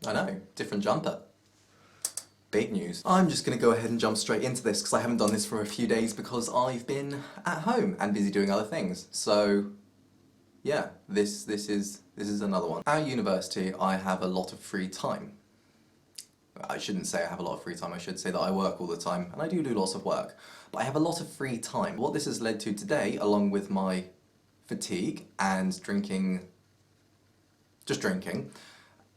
I know, different jumper. Big news. I'm just going to go ahead and jump straight into this because I haven't done this for a few days because I've been at home and busy doing other things. So yeah, this is another one. At university, I have a lot of free time. I shouldn't say I have a lot of free time, I should say that I work all the time, and I do lots of work. But I have a lot of free time. What this has led to today, along with my fatigue and just drinking,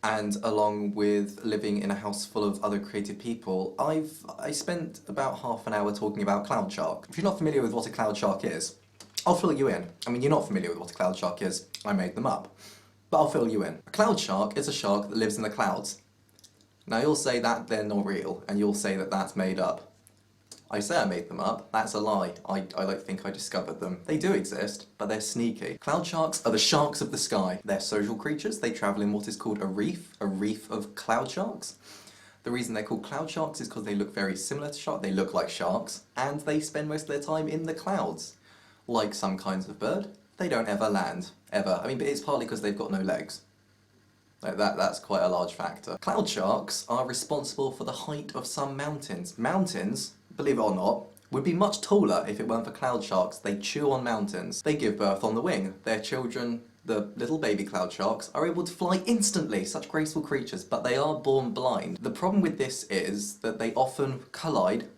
and along with living in a house full of other creative people, I spent about half an hour talking about cloud shark. If you're not familiar with what a cloud shark is, I'll fill you in. I mean, you're not familiar with what a cloud shark is, I made them up. But I'll fill you in. A cloud shark is a shark that lives in the clouds. Now you'll say that they're not real, and you'll say that that's made up. I say I made them up, that's a lie. I don't think I discovered them. They do exist, but they're sneaky. Cloud sharks are the sharks of the sky. They're social creatures, they travel in what is called a reef of cloud sharks. The reason they're called cloud sharks is because they look very similar to sharks, they look like sharks, and they spend most of their time in the clouds. Like some kinds of bird, they don't ever land, ever. I mean, but it's partly because they've got no legs. Like that's quite a large factor. Cloud sharks are responsible for the height of some mountains. Mountains, believe it or not, would be much taller if it weren't for cloud sharks. They chew on mountains. They give birth on the wing. Their children, the little baby cloud sharks, are able to fly instantly, such graceful creatures, but they are born blind. The problem with this is that they often collide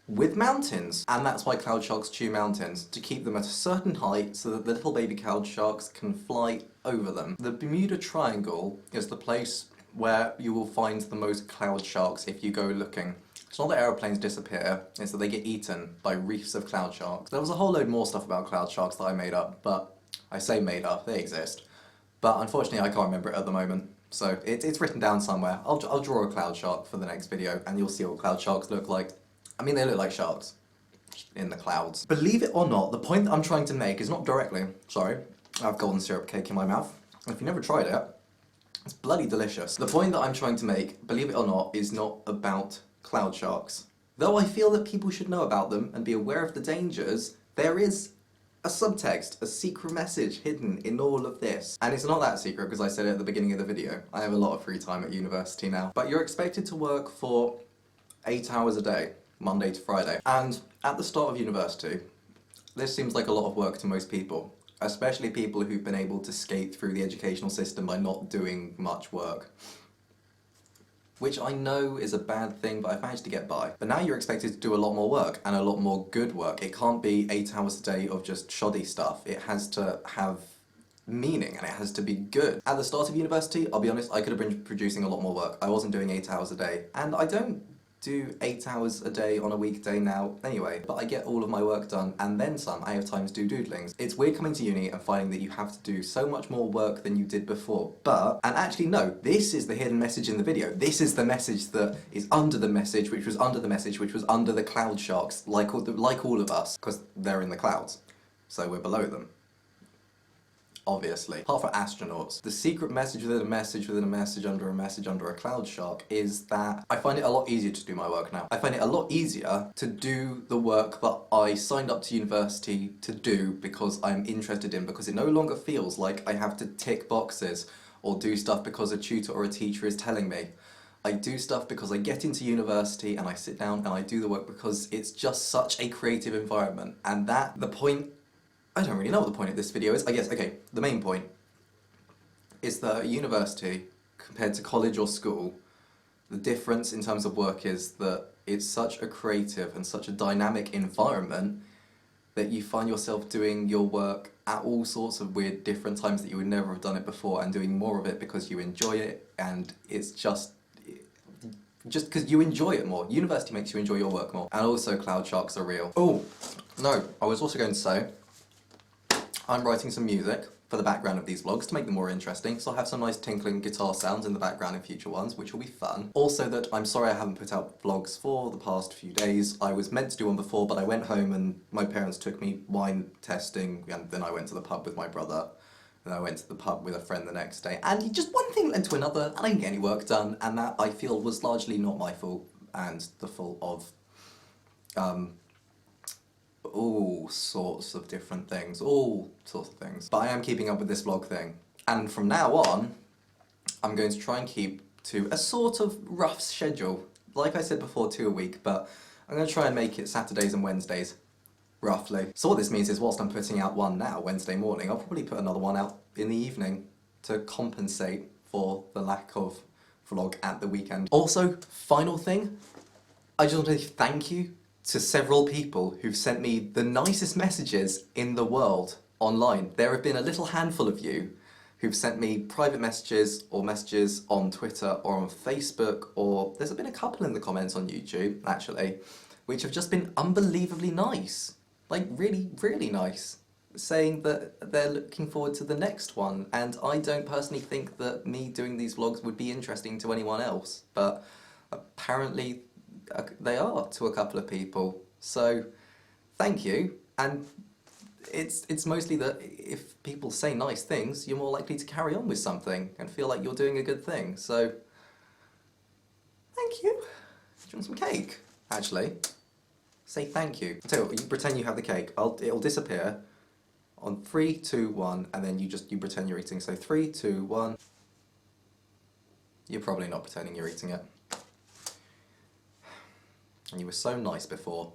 with mountains, and that's why cloud sharks chew mountains, to keep them at a certain height so that the little baby cloud sharks can fly over them. The Bermuda Triangle is the place where you will find the most cloud sharks if you go looking. It's not that aeroplanes disappear, it's that they get eaten by reefs of cloud sharks. There was a whole load more stuff about cloud sharks that I made up, but I say made up, they exist. But unfortunately I can't remember it at the moment. So it's written down somewhere. I'll draw a cloud shark for the next video and you'll see what cloud sharks look like. I mean, they look like sharks in the clouds. Believe it or not, the point that I'm trying to make is not directly, sorry, I have golden syrup cake in my mouth. If you've never tried it, it's bloody delicious. The point that I'm trying to make, believe it or not, is not about cloud sharks. Though I feel that people should know about them and be aware of the dangers, there is a subtext, a secret message hidden in all of this. And it's not that secret because I said it at the beginning of the video. I have a lot of free time at university now. But you're expected to work for 8 hours a day. Monday to Friday. And at the start of university, this seems like a lot of work to most people, especially people who've been able to skate through the educational system by not doing much work. Which I know is a bad thing, but I've managed to get by. But now you're expected to do a lot more work, and a lot more good work. It can't be 8 hours a day of just shoddy stuff. It has to have meaning, and it has to be good. At the start of university, I'll be honest, I could have been producing a lot more work. I wasn't doing 8 hours a day, and I don't do 8 hours a day on a weekday now anyway, but I get all of my work done and then some. I have time to do doodlings. It's weird coming to uni and finding that you have to do so much more work than you did before, and actually no, this is the hidden message in the video. This is the message that is under the message, which was under the message, which was under the cloud sharks, like all of us, because they're in the clouds, so we're below them. Obviously. Apart from astronauts. The secret message within a message within a message under a cloud shark is that I find it a lot easier to do my work now. I find it a lot easier to do the work that I signed up to university to do because I'm interested in, because it no longer feels like I have to tick boxes or do stuff because a tutor or a teacher is telling me. I do stuff because I get into university and I sit down and I do the work because it's just such a creative environment. And the point, I don't really know what the point of this video is. I guess, okay, the main point is that at university, compared to college or school, the difference in terms of work is that it's such a creative and such a dynamic environment that you find yourself doing your work at all sorts of weird different times that you would never have done it before, and doing more of it because you enjoy it, and it's just because you enjoy it more. University makes you enjoy your work more. And also cloud sharks are real. Oh, no, I was also going to say, I'm writing some music for the background of these vlogs to make them more interesting, so I'll have some nice tinkling guitar sounds in the background in future ones, which will be fun. Also that I'm sorry I haven't put out vlogs for the past few days. I was meant to do one before, but I went home and my parents took me wine testing, and then I went to the pub with my brother, and I went to the pub with a friend the next day, and just one thing led to another, and I didn't get any work done, and that I feel was largely not my fault, and the fault of all sorts of different things, all sorts of things. But I am keeping up with this vlog thing, and from now on, I'm going to try and keep to a sort of rough schedule. Like I said before, 2 a week, but I'm going to try and make it Saturdays and Wednesdays, roughly. So what this means is whilst I'm putting out one now, Wednesday morning, I'll probably put another one out in the evening to compensate for the lack of vlog at the weekend. Also, final thing, I just want to thank you to several people who've sent me the nicest messages in the world online. There have been a little handful of you who've sent me private messages or messages on Twitter or on Facebook, or there's been a couple in the comments on YouTube, actually, which have just been unbelievably nice. Like, really, really nice. Saying that they're looking forward to the next one, and I don't personally think that me doing these vlogs would be interesting to anyone else, but apparently they are to a couple of people. So, thank you, and it's mostly that if people say nice things, you're more likely to carry on with something and feel like you're doing a good thing. So, thank you. Do you want some cake? Actually, say thank you. I'll tell you what, you pretend you have the cake. It'll disappear on 3, 2, 1, and then you pretend you're eating. So 3, 2, 1. You're probably not pretending you're eating it. And you were so nice before.